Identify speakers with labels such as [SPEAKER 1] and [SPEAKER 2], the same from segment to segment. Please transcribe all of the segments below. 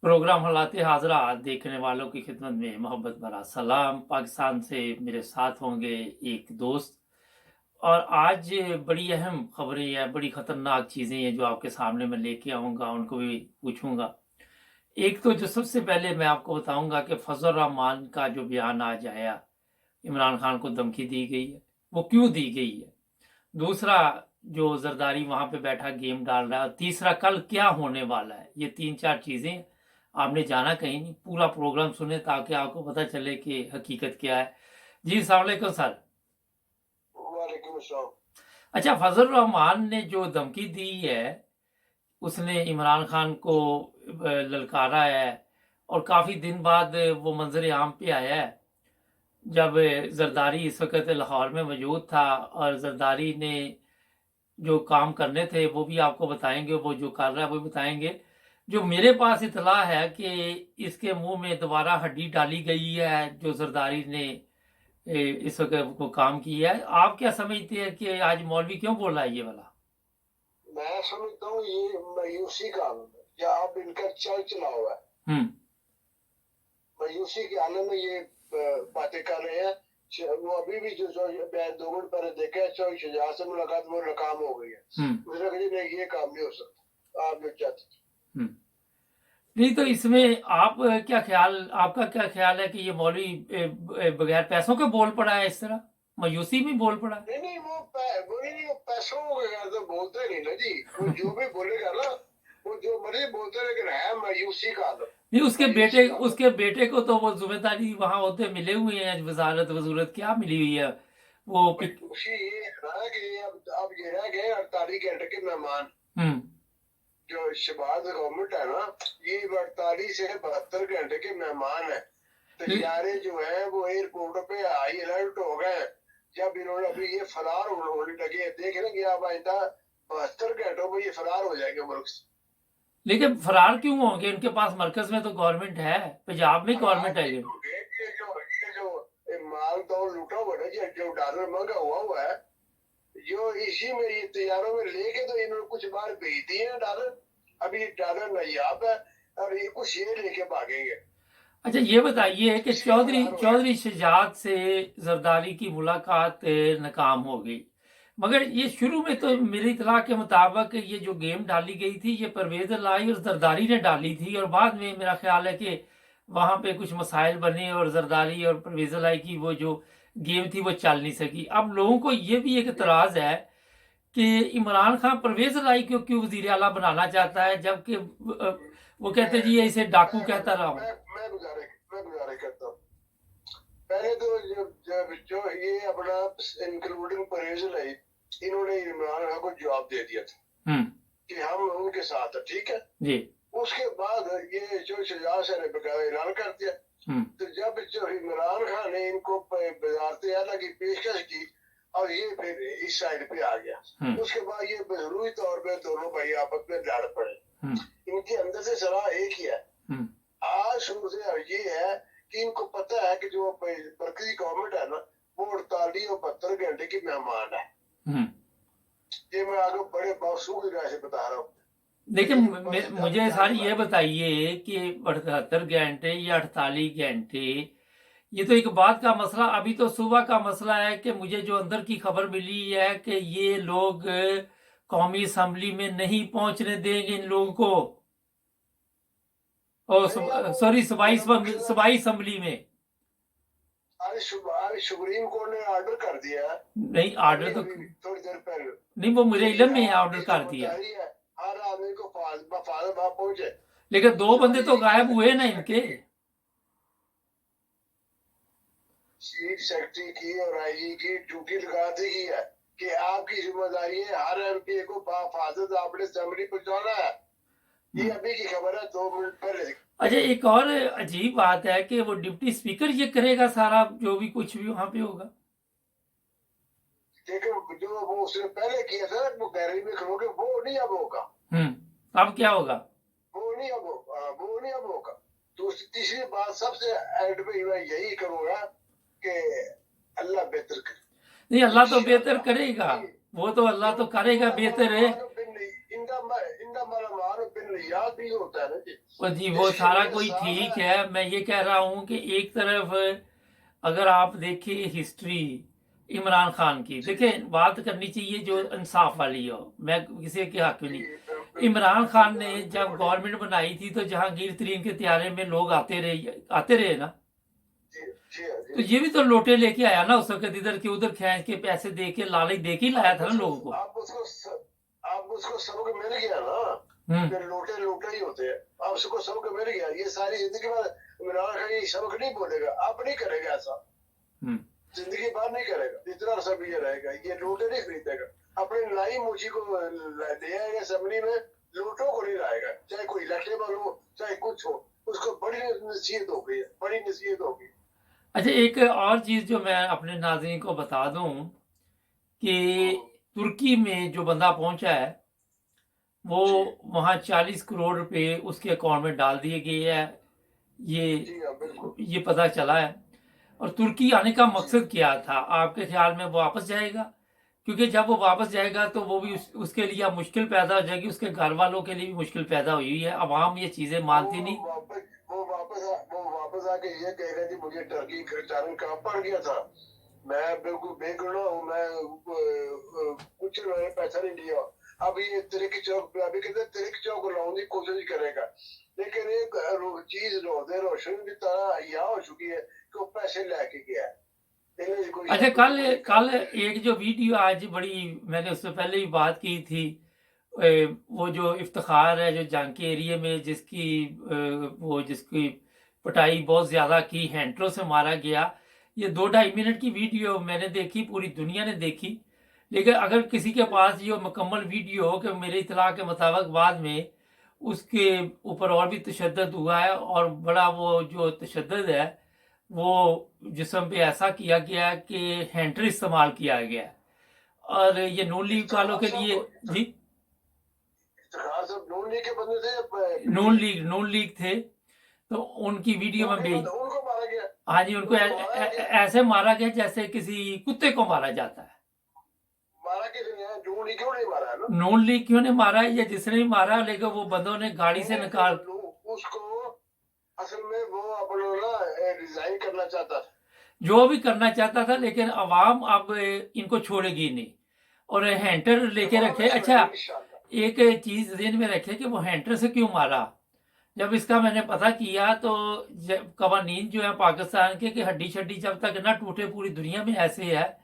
[SPEAKER 1] Programme हालाते Hazra देखने वालों की खिदमत में मोहब्बत भरा सलाम। पाकिस्तान से मेरे साथ होंगे एक दोस्त, और आज बड़ी अहम खबरें या बड़ी खतरनाक चीज़ें हैं जो आपके सामने मैं लेके आऊँगा, उनको भी पूछूँगा। एक तो जो सबसे पहले मैं आपको बताऊँगा कि फजल रहमान का जो बयान आज आया, इमरान खान को धमकी दी गई है, वो क्यों दी गई है? दूसरा, जो ज़रदारी वहाँ पे बैठा गेम डाल रहा है, और तीसरा कल क्या होने वाला है। ये 3-4 चीज़ें आपने जाना कहीं नहीं, पूरा प्रोग्राम सुने ताकि आपको पता चले कि हकीकत क्या है। जी अस्सलाम वालेकुम सर।
[SPEAKER 2] वालेकुम अस्सलाम।
[SPEAKER 1] अच्छा, फजल रहमान ने जो धमकी दी है, उसने इमरान खान को ललकारा है, और काफ़ी दिन बाद वो मंजर आम पे आया है, जब जरदारी इस वक्त लाहौर में मौजूद था, और जरदारी ने जो काम करने थे वो भी आपको बताएंगे, वो जो कर रहा है वो भी बताएंगे। जो मेरे पास इतला है कि इसके मुंह में दोबारा हड्डी डाली गई है, जो जरदारी ने इस वक्त वो काम किया है। आप क्या समझते हैं कि आज मौलवी क्यों बोला है ये वाला?
[SPEAKER 2] मैं समझता हूँ ये मायूसी का आलम है, या आप इनका चल चला हुआ है।
[SPEAKER 1] हम्म।
[SPEAKER 2] मायूसी के आलम में ये बातें कर रहे हैं। वो अभी भी जो मैं 2 मिनट पहले देखा है, चौक शुजा से मुलाकात, वो नाकाम हो गई है। उसने कहा नहीं, ये काम नहीं हो सकता, आप जो चाहते।
[SPEAKER 1] हम्म। नहीं तो इसमें आप आपका क्या ख्याल है कि ये मौलवी बगैर पैसों के बोल पड़ा है इस तरह, मायूसी में बोल पड़ा है?
[SPEAKER 2] नहीं नहीं, वो नहीं, वो पैसों वगैरह तो बोलते नहीं ना जी। वो जो भी बोलेगा ना, वो जो मर्जी बोलते, लेकिन है मायूसी का आलम।
[SPEAKER 1] नहीं,
[SPEAKER 2] मायूसी का आलम।
[SPEAKER 1] उसके बेटे को तो वो जिम्मेदारी वहां होते मिले हुए हैं, वजारत वजूरत क्या मिली हुई है वो
[SPEAKER 2] मायूसी ये है ना कि अब ये रह गए 48 घंटे के मेहमान।
[SPEAKER 1] हम्म।
[SPEAKER 2] जो शहबाज गवर्नमेंट है ना, ये 48 से 72 घंटे के मेहमान है। तैयारे जो है वो एयरपोर्ट पे हाई अलर्ट हो गए। जब इन्होंने अभी ये फरार होने लगे, देख लेंगे आप आइंदा 72 घंटों में ये फरार हो जाएंगे मुल्क से।
[SPEAKER 1] लेकिन फरार क्यों होंगे? इनके पास मरकज में तो गवर्नमेंट है, पंजाब में
[SPEAKER 2] फरार
[SPEAKER 1] गवर्नमेंट है
[SPEAKER 2] नहीं
[SPEAKER 1] ये।
[SPEAKER 2] होंगे। ये जो माल दौल लूटा हुआ है, जो डॉलर महंगा हुआ है, जो इसी में ये तैयारों में लेके तो इन्होंने कुछ बार भेज दिए हैं डॉलर। अभी डॉलर नायाब है, और ये कुछ ये लेके भागेंगे।
[SPEAKER 1] अच्छा, ये बताइए कि
[SPEAKER 2] इसलिए फरार हो गए।
[SPEAKER 1] चौधरी शहजाद से जरदारी की मुलाकात नाकाम हो गई, मगर ये शुरू में तो मेरी इतला के मुताबिक ये जो गेम डाली गई थी ये परवेज लाई और जरदारी ने डाली थी, और बाद में मेरा ख्याल है कि वहां पे कुछ मसाइल बने और जरदारी और परवेज लाई की वो जो गेम थी वो चल नहीं सकी। अब लोगों को ये भी एक इतराज है कि इमरान खान परवेज लाई को क्यों वजीर आला बनाना चाहता है, जबकि वो कहते जी ये इसे डाकू कहता रहा हूं।
[SPEAKER 2] मैं गुजारिश करता हूँ। पहले तो जो ये अपना इंक्लूडिंग परहेज लाई, इन्होंने इमरान खान को जवाब दे दिया था कि हम उनके साथ है, ठीक है
[SPEAKER 1] जी।
[SPEAKER 2] उसके बाद ये जो शहजाद से ने बकायदा ऐलान कर दिया। तो जब जो इमरान खान ने इनको वजारत आला की पेशकश की, और ये फिर इस साइड पे आ गया, उसके बाद ये जरूरी तौर पे दोनों भाई आपस में लड़ पड़े। इनके अंदर से सलाह एक ही है, आज शुरू से ये है कि इनको पता है कि जो मरकजी गवर्नमेंट है ना, वो 48 और 72 घंटे की मेहमान है। ये मैं आगे बड़े मौसूल राय से बता रहा हूँ।
[SPEAKER 1] लेकिन
[SPEAKER 2] बस
[SPEAKER 1] मुझे सर ये बताइए कि 78 घंटे या 48 घंटे, ये तो एक बात का मसला। अभी तो सुबह का मसला है कि मुझे जो अंदर की खबर मिली है कि ये लोग कौमी असम्बली में नहीं पहुंचने देंगे इन लोगों को, और सॉरी सूबाई असम्बली में।
[SPEAKER 2] आज सुप्रीम कोर्ट ने ऑर्डर कर दिया है।
[SPEAKER 1] नहीं,
[SPEAKER 2] अभी
[SPEAKER 1] ऑर्डर तो
[SPEAKER 2] अभी थोड़ी देर पहले
[SPEAKER 1] नहीं, वो मुझे इलम में ऑर्डर
[SPEAKER 2] आपकी
[SPEAKER 1] कर दिया।
[SPEAKER 2] जिम्मेदारी है हर आदमी को फादर वहां पहुंचे।
[SPEAKER 1] लेकिन दो बंदे तो गायब हुए ना
[SPEAKER 2] चीफ
[SPEAKER 1] इनके।
[SPEAKER 2] सेक्रेटरी की और आईजी की ड्यूटी लगा दी गई है कि आपकी जिम्मेदारी है हर एमपी को बाफाजत आपने असेंबली पहुंचाना है। ये अभी की खबर है, 2 मिनट पहले।
[SPEAKER 1] अच्छा, एक और अजीब बात है कि वो डिप्टी स्पीकर ये करेगा सारा, जो भी कुछ भी वहां पे होगा।
[SPEAKER 2] लेकिन जो वो उसने पहले किया था, वो गैलरी में खड़ोगे, वो नहीं अब होगा।
[SPEAKER 1] अब क्या होगा?
[SPEAKER 2] वो नहीं अब वो नहीं अब होगा। तो तीसरी बात सबसे एंड पे मैं यही करूंगा कि अल्लाह बेहतर करे।
[SPEAKER 1] नहीं, अल्लाह तो बेहतर करेगा, वो तो अल्लाह तो करेगा बेहतर है।
[SPEAKER 2] लेकिन याद भी होता है ना जी।
[SPEAKER 1] और जी वो सारा कोई ठीक है, मैं ये कह रहा हूँ कि एक तरफ अगर आप देखिए हिस्ट्री इमरान खान की, देखिए बात करनी चाहिए जो इंसाफ वाली हो, मैं किसी के हक में नहीं। इमरान खान ने जब गवर्नमेंट बनाई थी तो जहांगीर तरीन के त्यारे में लोग आते रहे ना, तो ये भी तो लोटे लेके आया ना उस वक्त, इधर के उधर खींच के पैसे दे के लालच दे के लाया था ना लोगों को।
[SPEAKER 2] आप उसको सबक मिल गया ना, लोटे लोटे ही होते हैं। आप उसको सबक मिल गया, ये सारी जिंदगी में इमरान खान ये सबक नहीं बोलेगा, आप नहीं करेगा ऐसा, जिंदगी भर नहीं करेगा, इतना सब ये रहेगा, ये लोटे नहीं खरीदेगा, अपने लाई मुझी को ले आएगा असेंबली में, लोटों को नहीं लाएगा, चाहे कोई इलेक्टेबल हो चाहे कुछ हो, उसको बड़ी नसीहत हो गई है, बड़ी नसीहत हो गई।
[SPEAKER 1] अच्छा एक और चीज जो मैं अपने नाज़रीन को बता दूं कि तुर्की में जो बंदा पहुंचा है वो वहां 40 करोड़ रुपए उसके अकाउंट में डाल दिए गए हैं, ये पता चला है। और तुर्की आने का मकसद क्या था आपके ख्याल में? वो वापस जाएगा? क्योंकि जब वो वापस जाएगा तो वो भी उसके लिए मुश्किल पैदा हो जाएगी, उसके घर वालों के लिए भी मुश्किल पैदा हुई है, अवाम ये चीजें मानती नहीं।
[SPEAKER 2] वो वापस आके ये कहेगा कि मुझे टर्की खर्चाने कहाँ पड़ गया था, मैं बिल्कुल बेगुनाह हूँ, मैं कुछ मैंने पैसा नहीं लिया। अब ये तिरक चौक पे अभी कहते तिरक चौक लाने की कोशिश करेगा, लेकिन एक चीज रोशनी की तरह यहाँ हो चुकी है कि वो पैसे लेके गया है।
[SPEAKER 1] अच्छा कल एक जो वीडियो आज बड़ी, मैंने उससे पहले ही बात की थी, वो जो इफ्तिखार है जो जांकी एरिया में जिसकी पिटाई बहुत ज्यादा की, हैंडलों से मारा गया, ये 2-2.5 मिनट की वीडियो मैंने देखी, पूरी दुनिया ने देखी। लेकिन अगर किसी के पास ये मुकम्मल वीडियो हो कि मेरे इतला के मुताबिक बाद में उसके ऊपर और भी तशद्दुद हुआ है, और बड़ा वो जो तशद्दुद है वो जिस्म पे ऐसा किया गया कि हैंटर इस्तेमाल किया गया, और ये नून लीग वालों के लिए जी, नून लीग थे तो उनकी वीडियो में भी, हाँ जी, उनको ऐसे मारा गया जैसे किसी कुत्ते को मारा जाता है। नून लीग क्यों नहीं मारा है, या जिसने भी मारा, लेकिन वो बंदों ने गाड़ी से निकाल
[SPEAKER 2] उसको, असल में वो अपना रिजाइन करना चाहता था,
[SPEAKER 1] जो भी करना चाहता था, लेकिन अवाम अब इनको छोड़ेगी नहीं, और हैंटर लेके रखे। अच्छा एक चीज ध्यान में रखे कि वो हैंटर से क्यों मारा। जब इसका मैंने पता किया तो कवानीन जो है पाकिस्तान के कि हड्डी शड्डी जब तक ना टूटे, पूरी दुनिया में ऐसे है,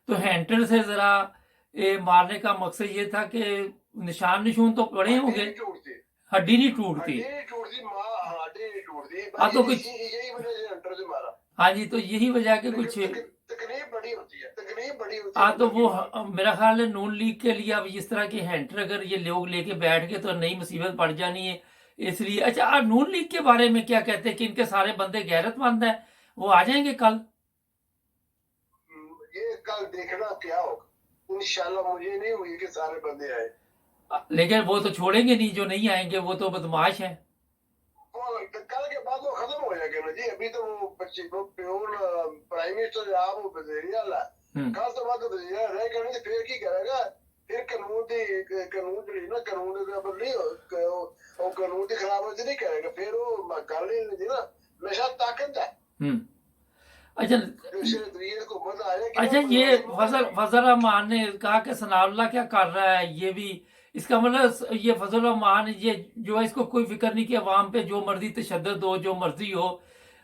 [SPEAKER 1] तो हैंटर से जरा मारने का मकसद ये था कि निशान निशून तो पड़े होंगे, हड्डी नहीं टूटती, हाँ तो कुछ, हाँ जी, तो यही वजह के कुछ
[SPEAKER 2] तकलीफ बड़ी होती है,
[SPEAKER 1] हाँ तो वो मेरा ख्याल है नून लीग के लिए अब इस तरह के हैंटर अगर ये लोग लेके बैठ गए तो नई मुसीबत पड़ जानी है, इसलिए। अच्छा नून लीग के बारे में क्या कहते हैं कि इनके सारे बंदे गैरतमंद हैं, वो आ जाएंगे कल?
[SPEAKER 2] ये कल देखना क्या होगा, इंशाल्लाह मुझे नहीं हुई कि सारे बंदे आए,
[SPEAKER 1] लेकिन वो तो छोड़ेंगे नहीं, जो नहीं आएंगे वो तो बदमाश हैं।
[SPEAKER 2] कल के बाद वो खत्म हो जाएगा ना जी, अभी तो वो प्योर प्राइम मिनिस्टर आप वो वजीर आला, कल तो बाद वजीर रह करने से फिर की करेगा, फिर कानून जी ना, कानून के ऊपर नहीं वो कानून की खराबी नहीं करेगा, फिर वो गल नहीं ना, हमेशा ताकत है।
[SPEAKER 1] अच्छा ये फजल रहमान ने कहा कि सनाउल्लाह क्या कर रहा है, ये भी इसका मतलब ये फजल रहमान ये जो है इसको कोई फिक्र नहीं कि अवाम पे जो मर्जी तशद्दुद हो, जो मर्जी हो।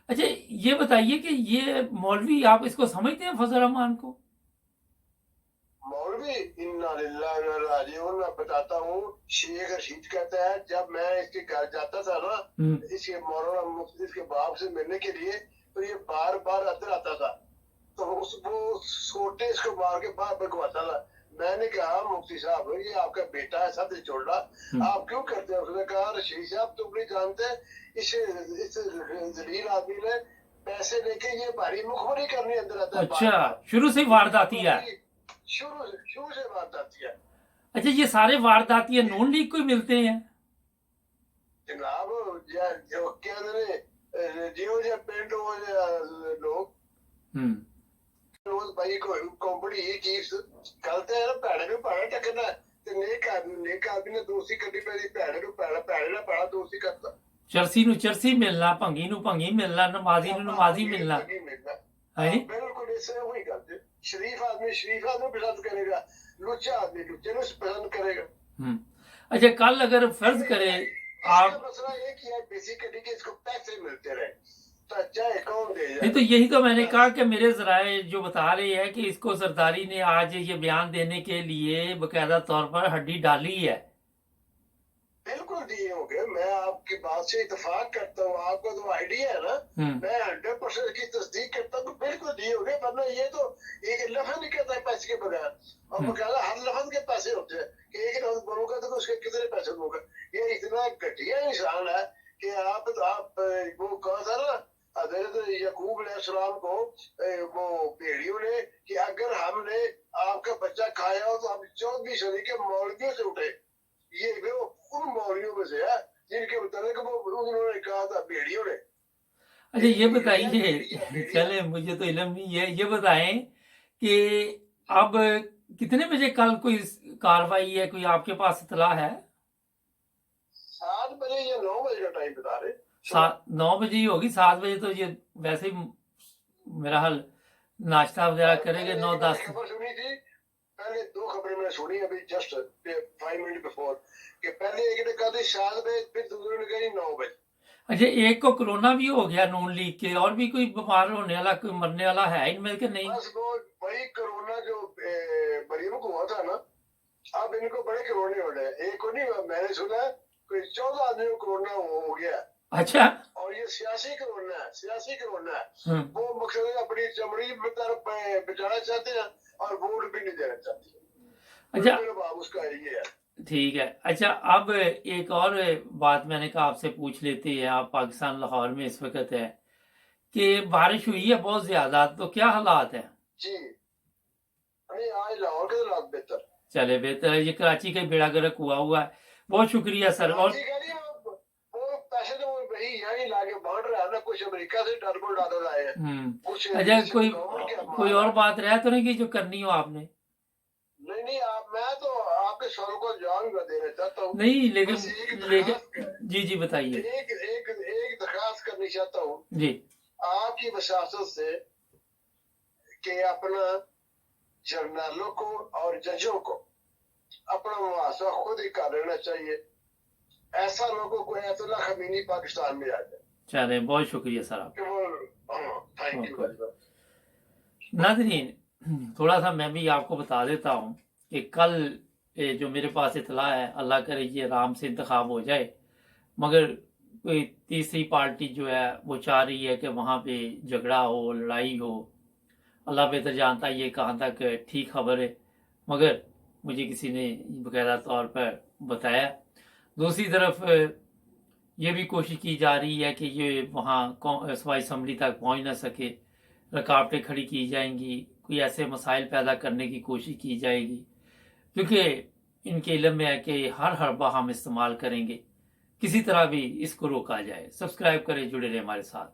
[SPEAKER 1] अच्छा ये बताइए कि ये मौलवी, आप इसको समझते हैं फजल रहमान को?
[SPEAKER 2] मौलवी इन्ना लिल्लाहि व इन्ना इलैहि राजिऊन, मैं बताता हूँ, शेख रशीद कहता है जब मैं इसके घर जाता था ना, इसके मौलाना मुफ्ती इसके बाप से मिलने के लिए, तो ये बार बार अंदर आता था, तो वो सोटे इसको मार के बाहर भगवाता था। मैंने कहा मुफ्ती साहब ये आपका बेटा है, साथ छोड़ना, आप क्यों करते हैं? उसने कहा रशीद साहब तुम नहीं जानते, इस जलील आदमी ने पैसे लेके ये भारी मुखबरी करने अंदर आता है।
[SPEAKER 1] अच्छा शुरू से वारदाती है,
[SPEAKER 2] शुरू से वारदाती है।
[SPEAKER 1] अच्छा ये सारे वारदाती नून लीग को मिलते हैं
[SPEAKER 2] जनाब, जो कहते जियो जे पिंड लोग भाई कंपनी चीफ गलत है ना, भैड़े भी भैड़ा टकना, नेक आदमी ने दोस्ती करनी पैदी, भैड़े नूं भैड़ा दोस्ती करता,
[SPEAKER 1] चरसी नूं चरसी मिलना, भंगी नूं भंगी मिलना, नमाजी नूं नमाजी मिलना है।
[SPEAKER 2] बिल्कुल इससे वही गल। शरीफ आदमी पसंद करेगा, लुच्चा आदमी लुच्चे नूं पसंद करेगा।
[SPEAKER 1] अच्छा, कल अगर फर्ज करे आप,
[SPEAKER 2] मसला ये कि बेसिकली कि इसको पैसे मिलते रहे तो चाहे कौन दे जाए।
[SPEAKER 1] नहीं तो यही तो मैंने कहा कि मेरे जराए जो बता रहे हैं कि इसको सरदारी ने आज ये बयान देने के लिए बकायदा तौर पर हड्डी डाली है।
[SPEAKER 2] बिल्कुल दिए होंगे, मैं आपकी बात से इत्तेफाक करता हूँ, आपको तो आइडिया है ना, मैं 100% की तस्दीक करता हूँ, बिल्कुल दिए होंगे, वरना ये तो एक लफ्ज नहीं कहता है पैसे के बगैर, और बकायदा हर लफ्ज के पैसे होते हैं कि एक लफ्ज बोलूंगा तो उसके कितने पैसे दूंगा। ये इतना घटिया इंसान है कि आप वो कहा था ना हज़रत यकूब अलैहिस्सलाम को वो भेड़ियों ने कि अगर हमने आपका बच्चा खाया हो तो हम 14वीं सदी के मौलवियों से उठे। ये वो उन मौलवियों में से है जिनके मुताबिक वो उन्होंने कहा था भेड़ियों ने।
[SPEAKER 1] अच्छा ये बताइए, चले मुझे तो इल्म नहीं है, ये बताएं कि अब कितने बजे कल कोई कार्रवाई है, कोई आपके पास इतला है?
[SPEAKER 2] 7 बजे या 9 बजे का टाइम बता रहे।
[SPEAKER 1] 9 बजे ही होगी, 7 बजे तो ये वैसे ही मेरा हाल नाश्ता वगैरह करेंगे 9-10।
[SPEAKER 2] खबर सुनी थी, पहले 2 खबरें मैंने सुनी अभी जस्ट 5 मिनट बिफोर, कि पहले एक ने कहा थी 7 बजे, फिर दूसरे ने कहा 9 बजे।
[SPEAKER 1] अच्छा, एक को कोरोना भी हो गया नून लीग के, और भी कोई बीमार होने वाला, कोई मरने वाला है इनमें के नहीं?
[SPEAKER 2] बस वो वही कोरोना जो मरीजों को हुआ था ना, अब इनको बड़े कोरोने हो रहे हैं। एक को नहीं, मैंने सुना कोई 14 आदमी को कोरोना हो गया।
[SPEAKER 1] अच्छा,
[SPEAKER 2] और ये सियासी कोरोना है, वो मकसद अपनी चमड़ी बचाना चाहते हैं और वोट भी नहीं देना चाहते।
[SPEAKER 1] अच्छा
[SPEAKER 2] उसका ये है।
[SPEAKER 1] ठीक है। अच्छा, अब एक और बात मैंने कहा आपसे पूछ लेते हैं, आप पाकिस्तान लाहौर में इस वक्त है कि बारिश हुई है बहुत ज्यादा, तो क्या हालात है?
[SPEAKER 2] जी अरे आज लाहौर के हालात बेहतर,
[SPEAKER 1] चले बेहतर है। ये कराची का बेड़ा गर्क हुआ है। बहुत शुक्रिया सर। और
[SPEAKER 2] वो पैसे तो वही यही लाके बांट रहा है ना, कुछ अमेरिका से डॉलर आए हैं।
[SPEAKER 1] अच्छा, कोई और बात रह तो नहीं कि जो करनी हो आपने?
[SPEAKER 2] नहीं मैं तो आपके सवाल को जवाब देना चाहता हूँ।
[SPEAKER 1] नहीं लेकिन जी बताइए।
[SPEAKER 2] एक दरखास्त करनी चाहता हूँ
[SPEAKER 1] जी
[SPEAKER 2] आपकी वसासत से कि अपना जर्नलों को और जजों को अपना मुआवजा खुद ही कर लेना चाहिए। ऐसा लोगों को अयतुल्ला खमीनी पाकिस्तान में आ जाए।
[SPEAKER 1] चले, बहुत शुक्रिया सर आप।
[SPEAKER 2] Thank you.
[SPEAKER 1] नाज़रीन, थोड़ा सा मैं भी आपको बता देता हूँ कि कल जो मेरे पास इतला है, अल्लाह करे ये आराम से इंतखाब हो जाए, मगर कोई तीसरी पार्टी जो है वो चाह रही है कि वहाँ पे झगड़ा हो, लड़ाई हो। अल्लाह बेहतर जानता है ये कहाँ तक ठीक खबर है, मगर मुझे किसी ने बाकायदा तौर पर बताया। दूसरी तरफ ये भी कोशिश की जा रही है कि ये वहाँ सूबाई असम्बली तक पहुँच ना सके, रुकावटें खड़ी की जाएंगी, कोई ऐसे मसाइल पैदा करने की कोशिश की जाएगी, क्योंकि इनके इल्म में है कि हर हरबा हम इस्तेमाल करेंगे, किसी तरह भी इसको रोका जाए। सब्सक्राइब करें, जुड़े रहें हमारे साथ।